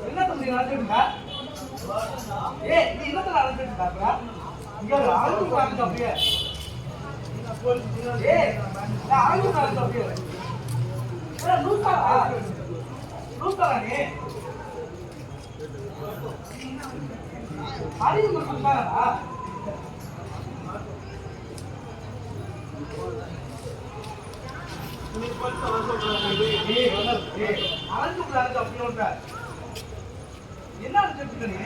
என்ன தம்பி நடந்துருக்கா? ஏய் நீ என்னத்துல நடந்துருக்கா? இங்க ஆளுக்கு அப்படியே. ஏய் நான் ஆளுக்கு அப்படியே. ஏய் லூசா நீ. அறிவு மட்டும்தானா? என்ன அடிச்சிருக்க நீ?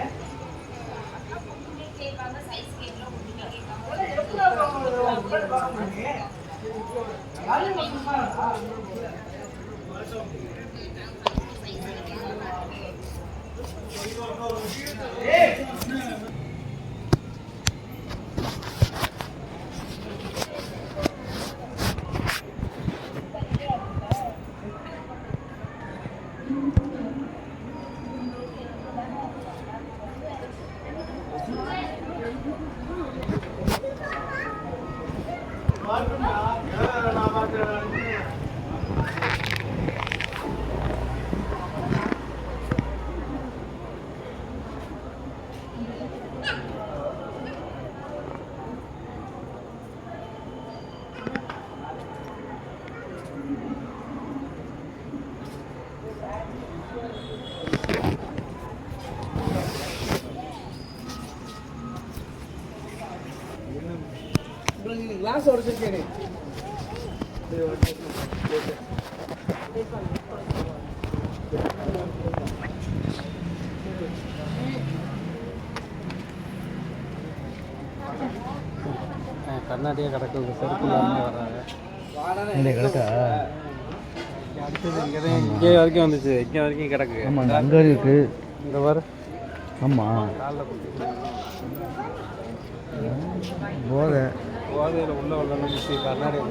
கிளாஸ் உடைச்சிருக்கேன். கர்நாடகா கிடக்குது செருப்புலாமே வர்றாங்க. இங்கே கிடக்கா இங்கே வரைக்கும் வந்துச்சு, இங்கே வரைக்கும் கிடக்கு. ஆமாம் அங்கே இருக்கு இந்த மாதிரி. ஆமாம் போதையில் உள்ள வந்துச்சு கர்நாடகா.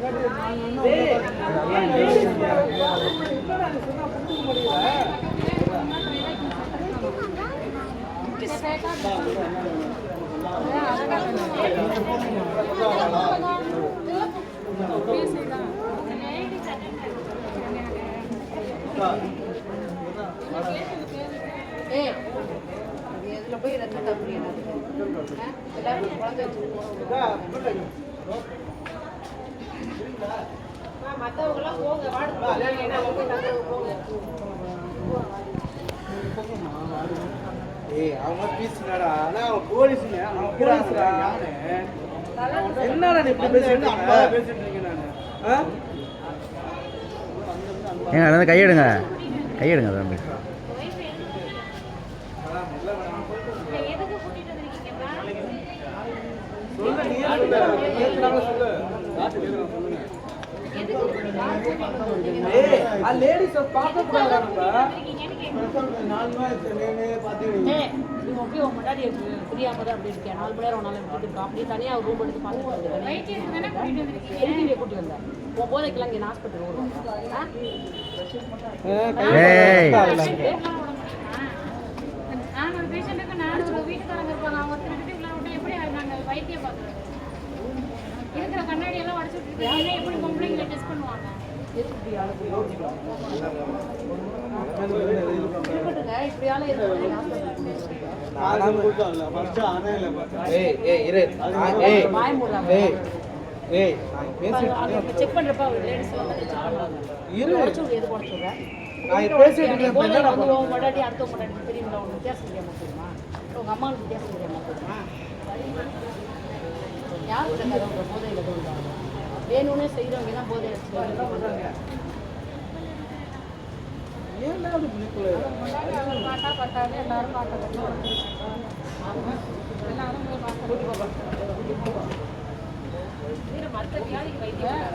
மற்றவங்களாம் போங்க அவங்க பீஸ்டா. ஆனா அவங்க போலீஸ் என்னடா நீ இப்படி பேசிட்டு இருக்கீங்க? நானு கையெடுங்க தம்பி. போதைக்கெல்லாம் இங்கே ஹாஸ்பிட்டல் நான் ஒரு பேஷண்ட்டுக்கு நான் வீட்டுக்காரங்க இருப்பாங்க, அவங்க ஒருத்தர் இவ்வளோ விட்டு எப்படி நாங்கள் வைத்தியம் பார்க்குறோம். இருக்கிற கண்ணாடி எல்லாம் உடச்சு விட்டுருக்கீங்க, எப்படி பொம்பளைங்களை டெஸ்ட் பண்ணுவாங்க? செக் பண்றப்ப லேடிஸ் முன்னாடி அடுத்த முன்னாடி தெரியுங்களா? உங்க வித்தியாசம் தெரியாம போகுமா? உங்க அம்மாவுக்கு வித்தியாசம் தெரியாம போகுமா? யாரு போதையில வேணும்னே செய்யறவங்க தான் போதை பாட்டா பட்டாது எல்லாரும் மற்ற வியாதிக்கு வைத்தியம்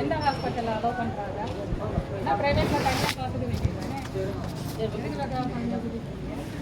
எந்த ஹாஸ்பிட்டலில் அலோவ் பண்ணுறாங்க? பிரைவேட்டில் தனியாக பார்த்துக்க வேண்டியது.